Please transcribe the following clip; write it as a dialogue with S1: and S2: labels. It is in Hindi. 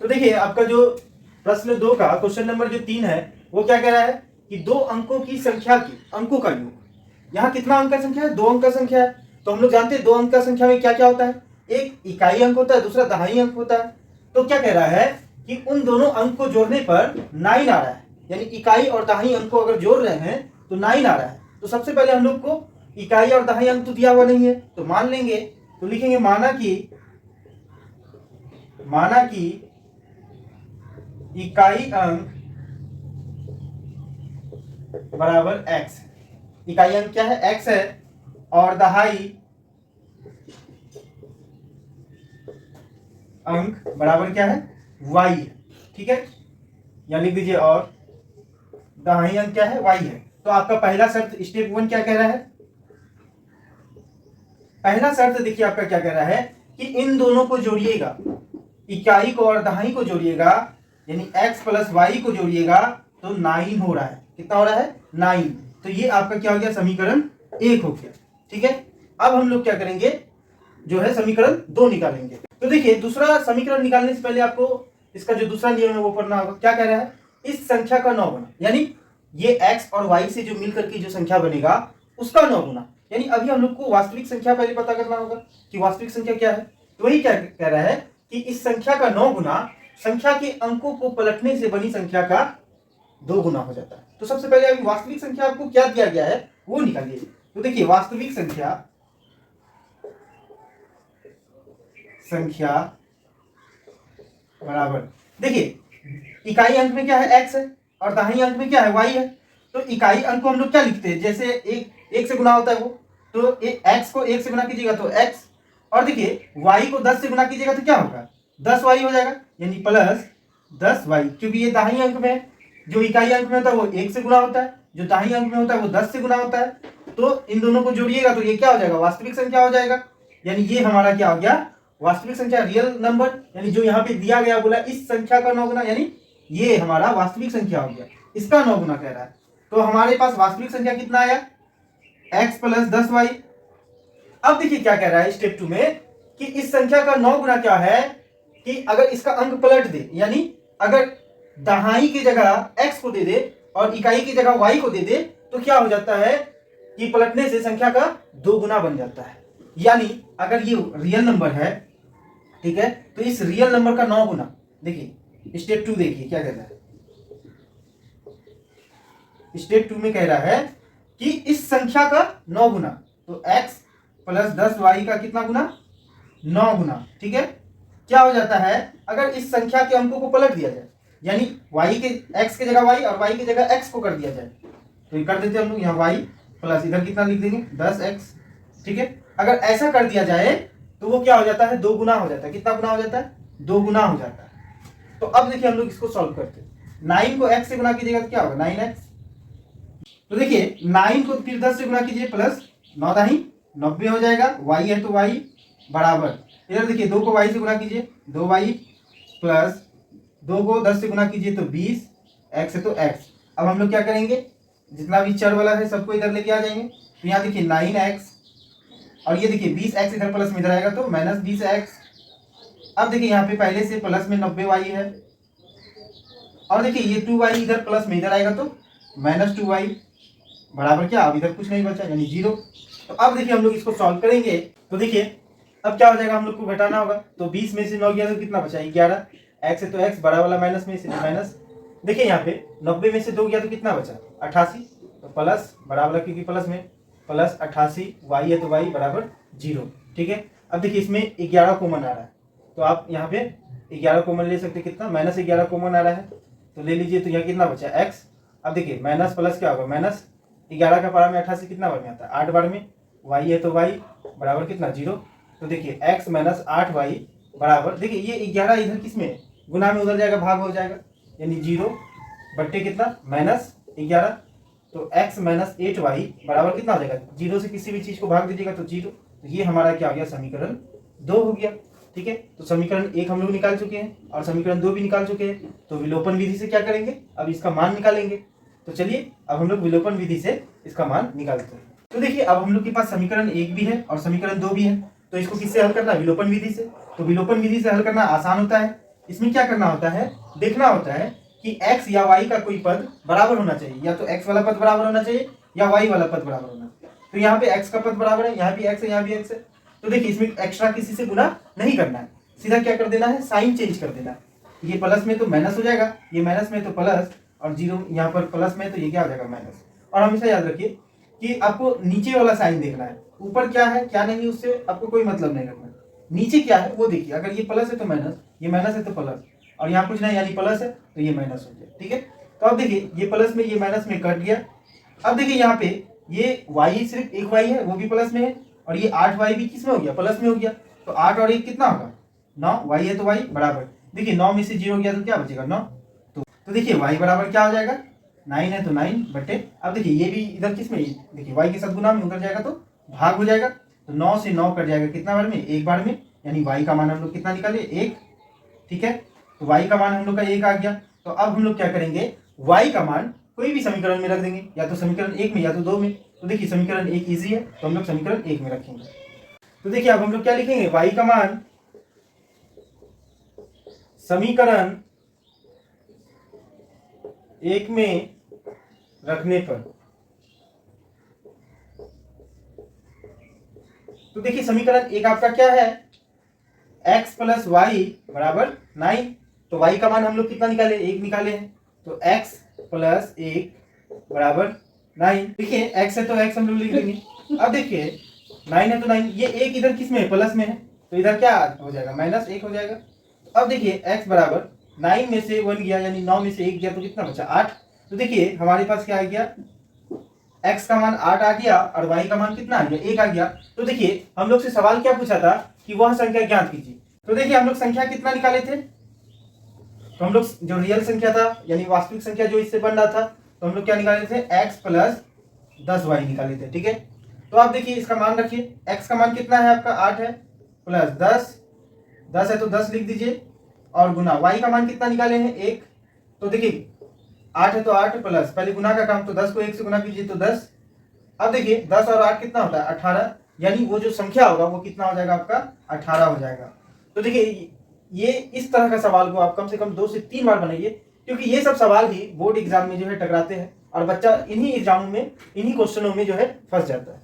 S1: तो देखिए आपका जो प्रश्न 2 का क्वेश्चन नंबर जो 3 है वो क्या कह रहा है कि दो अंकों की संख्या की अंकों का योग। यहाँ कितना अंक का संख्या है? 2 अंक का संख्या है। तो हम लोग जानते हैं 2 अंक का संख्या में क्या क्या होता है, एक इकाई अंक होता है, दूसरा दहाई अंक होता है। तो क्या कह रहा है कि उन दोनों अंक को जोड़ने पर 9 आ रहा है, यानी इकाई और दहाई अंक को अगर जोड़ रहे हैं तो 9 आ रहा है। तो सबसे पहले हम लोग को इकाई और दहाई अंक तो दिया हुआ नहीं है, तो मान लेंगे, तो लिखेंगे माना कि इकाई अंक बराबर x। इकाई अंक क्या है? x है, और दहाई अंक बराबर क्या है? y है। ठीक है, या लिख दीजिए और दहाई अंक क्या है? y है। तो आपका पहला शर्त स्टेप 1 क्या कह रहा है? पहला शर्त देखिए आपका क्या कह रहा है कि इन दोनों को जोड़िएगा, इकाई को और दहाई को जोड़िएगा, यानी x प्लस वाई को जोड़िएगा तो 9 हो रहा है। कितना हो रहा है? 9। तो ये आपका क्या हो गया? समीकरण 1 हो गया। ठीक है, अब हम लोग क्या करेंगे, जो है समीकरण 2 निकालेंगे। तो देखिए दूसरा समीकरण निकालने से पहले आपको इसका जो दूसरा नियम है वो पढ़ना होगा। क्या कह रहा है? इस संख्या का 9 गुना, यानी ये x और y से जो मिलकर के जो संख्या बनेगा उसका 9 गुना। यानी अभी हम लोग को वास्तविक संख्या पहले पता करना होगा कि वास्तविक संख्या क्या है। तो वही क्या कह रहा है कि इस संख्या का 9 गुना संख्या के अंकों को पलटने से बनी संख्या का 2 गुना हो जाता है। तो सबसे पहले अभी वास्तविक संख्या आपको क्या दिया गया है वो निकालिए। तो देखिए वास्तविक संख्या बराबर, देखिए इकाई अंक में क्या है? x है, और दहाई अंक में क्या है? y है। तो इकाई अंक को हम लोग क्या लिखते हैं? जैसे एक से गुना होता है वो, तो x को 1 से गुना कीजिएगा तो x, और देखिए y को 10 से गुना कीजिएगा तो क्या होगा? 10y हो जाएगा, यानी प्लस 10y। क्योंकि ये दहाई अंक में है, जो इकाई अंक में होता है वो 1 से गुना होता है, जो दहाई अंक में होता है वो 10 से गुना होता है। तो इन दोनों को जोड़िएगा तो ये क्या हो जाएगा? वास्तविक संख्या हो जाएगा। यानी ये हमारा क्या हो गया? वास्तविक संख्या, रियल नंबर। यानी जो यहाँ पे दिया गया बोला इस संख्या का 9 गुना, यानी ये हमारा वास्तविक संख्या हो गया, इसका 9 गुना कह रहा है। तो हमारे पास वास्तविक संख्या कितना आया? x plus 10y। अब देखिए क्या कह रहा है स्टेप 2 में कि इस संख्या का 9 गुना क्या है कि अगर इसका अंक पलट दे, यानी अगर दहाई की जगह x को दे दे और इकाई की जगह y को दे दे तो क्या हो जाता है कि पलटने से संख्या का 2 गुना बन जाता है। यानी अगर ये रियल नंबर है, ठीक है, तो इस रियल नंबर का 9 गुना, देखिए स्टेप 2 देखिए क्या कहता है। स्टेप 2 में कह रहा है कि इस संख्या का 9 गुना, तो x प्लस 10y का कितना गुना? 9 गुना। ठीक है, क्या हो जाता है अगर इस संख्या के अंकों को पलट दिया जाए, यानी y के x की जगह y और y की जगह x को कर दिया जाए, तो ये कर देते हैं हम लोग, यहाँ y प्लस इधर कितना लिख देंगे? 10x। ठीक है, अगर ऐसा कर दिया जाए तो वो क्या हो जाता है? 2 गुना हो जाता है। कितना गुना हो जाता है? 2 गुना हो जाता है। तो अब देखिए हम लोग इसको सॉल्व करते हैं। 9 को x से गुना कीजिएगा तो क्या होगा? 9x। तो देखिए 9 को फिर 10 से गुना कीजिए, प्लस 9 दाही 90 हो जाएगा, y है तो y बराबर, इधर देखिए 2 को y से गुना कीजिए 2y, प्लस 2 को 10 से गुना कीजिए तो 20, x है तो x। अब हम लोग क्या करेंगे? जितना भी चर वाला है सबको इधर लेके आ जाएंगे। तो यहाँ देखिए 9x, और ये देखिए 20x इधर प्लस में इधर आएगा तो माइनस 20x। अब देखिए यहाँ पे पहले से प्लस में 90y है, और देखिए ये 2y इधर प्लस में इधर आएगा तो माइनस 2y बराबर क्या? अब इधर कुछ नहीं बचा, यानी 0। तो अब देखिए हम लोग इसको सॉल्व करेंगे। तो देखिए अब क्या हो जाएगा, हम लोग को घटाना होगा। तो 20 में से 9 गया तो कितना बचा? 11। x है तो x, बड़ा वाला माइनस में से माइनस। देखिए यहाँ पे 90 में से 2 गया तो कितना बचा? 88। तो प्लस बड़ा वाला क्योंकि प्लस में, प्लस 88, y है तो y बराबर 0। ठीक है, अब देखिए इसमें 11 कॉमन आ रहा है, तो आप यहाँ पे 11 कॉमन ले सकते। कितना? माइनस 11 कॉमन आ रहा है, तो ले लीजिए। तो यहाँ कितना बचा? x। अब देखिए माइनस प्लस क्या होगा? माइनस 11 का पारा में 88 कितना बार में आता है? 8 बार में। y है तो y बराबर कितना? 0। तो देखिए x माइनस 8y बराबर, देखिए ये 11 इधर किस में? गुना में, उधर जाएगा भाग हो जाएगा, यानी 0 बट्टे कितना? माइनस 11। तो x माइनस 8y बराबर कितना हो जाएगा? 0 से किसी भी चीज को भाग दीजिएगा तो 0। तो ये हमारा क्या हो गया? समीकरण 2 हो गया। ठीक है, तो समीकरण 1 हम लोग निकाल चुके हैं और समीकरण 2 भी निकाल चुके हैं। तो विलोपन विधि से क्या करेंगे? अब इसका मान निकालेंगे। तो चलिए अब हम लोग विलोपन विधि से इसका मान निकालते हैं। तो देखिए अब हम लोग के पास समीकरण 1 भी है और समीकरण 2 भी है, तो इसको किससे हल करना है? विलोपन विधि से। तो विलोपन विधि से हल करना आसान होता है। इसमें क्या करना होता है, देखना होता है कि x या y का कोई पद बराबर होना चाहिए, या तो x वाला पद बराबर होना चाहिए या y वाला पद बराबर होना चाहिए। तो यहाँ पे x का पद बराबर है, यहाँ भी x है, यहाँ भी x है, तो देखिए इसमें एक्स्ट्रा किसी से गुना नहीं करना है, सीधा क्या कर देना है, साइन चेंज कर देना है। ये प्लस में तो माइनस हो जाएगा, ये माइनस में तो प्लस, और जीरो यहाँ पर प्लस में तो ये क्या हो जाएगा, माइनस। और हमेशा याद रखिए कि आपको नीचे वाला साइन देखना है, ऊपर क्या है क्या नहीं उससे आपको कोई मतलब नहीं रखना, नीचे क्या है वो देखिए। अगर ये प्लस है तो माइनस, ये माइनस है तो प्लस, और यहाँ कुछ नहीं यानी प्लस है तो ये माइनस हो गया, ठीक है। तो अब देखिए ये प्लस में ये माइनस में कट गया। अब देखिए यहाँ पे ये y सिर्फ एक y है, वो भी प्लस में है, और ये 8y भी किस में हो गया, प्लस में हो गया। तो 8 और 1 कितना होगा, 9, y है तो y बराबर, देखिए 9 में से 0 गया तो क्या बचेगा, 9। तो देखिए y बराबर क्या हो जाएगा, 9 है तो 9 बटे, अब देखिए ये भी इधर किस में, देखिए y के साथ गुना में, उधर जाएगा तो भाग हो जाएगा, तो 9 से 9 कट जाएगा कितना बार में, एक बार में, यानी y का मान हम लोग कितना निकाले, 1, ठीक है। तो y का मान हम लोग का 1 आ गया। तो अब हम लोग क्या करेंगे, y का मान कोई भी समीकरण में रख देंगे, या तो समीकरण 1 में या तो 2 में। तो देखिए समीकरण 1 इजी है, तो हम लोग समीकरण 1 में रखेंगे। तो देखिए अब हम लोग क्या लिखेंगे, y का मान समीकरण 1 में रखने पर, तो देखिए समीकरण 1 आपका क्या है, x प्लस वाई बराबर 9। तो y का मान हम लोग कितना निकाले, 1 निकाले हैं, तो x प्लस 1 बराबर 9। देखिए x है तो x हम लोग लिख देंगे। अब देखिए 9 है तो 9, ये 1 इधर किस में है, प्लस में है, तो इधर क्या हो जाएगा, माइनस 1 हो जाएगा। अब देखिए x बराबर 9 में से 1 गया, यानी 9 में से 1 गया तो कितना बचा, 8। तो देखिए हमारे पास क्या आ गया, x का मान 8 आ गया, और y का मान कितना आ गया, 1 आ गया। तो देखिए हम लोग से सवाल क्या पूछा था कि वह संख्या ज्ञात कीजिए। तो देखिए हम लोग संख्या कितना निकाले थे, तो हम लोग जो रियल संख्या था यानी वास्तविक संख्या जो इससे बन रहा था, तो हम लोग क्या निकाले थे, x प्लस 10y निकाले थे, ठीक है। तो आप देखिए इसका मान रखिए, x का मान कितना है आपका, 8 है, प्लस 10 है तो 10 लिख दीजिए, और गुना y का मान कितना निकाले हैं, 1। तो देखिए 8 है तो 8 प्लस, पहले गुना का काम, तो 10 को 1 से गुना कीजिए तो 10। अब देखिए 10 और 8 कितना होता है, 18, यानी वो जो संख्या होगा वो कितना हो जाएगा आपका, 18 हो जाएगा। तो देखिए ये इस तरह का सवाल को आप कम से कम 2 से 3 बार बनाइए, क्योंकि ये सब सवाल ही बोर्ड एग्जाम में जो है टकराते हैं, और बच्चा इन्हीं एग्जामों में, इन्हीं क्वेश्चनों में जो है फंस जाता है।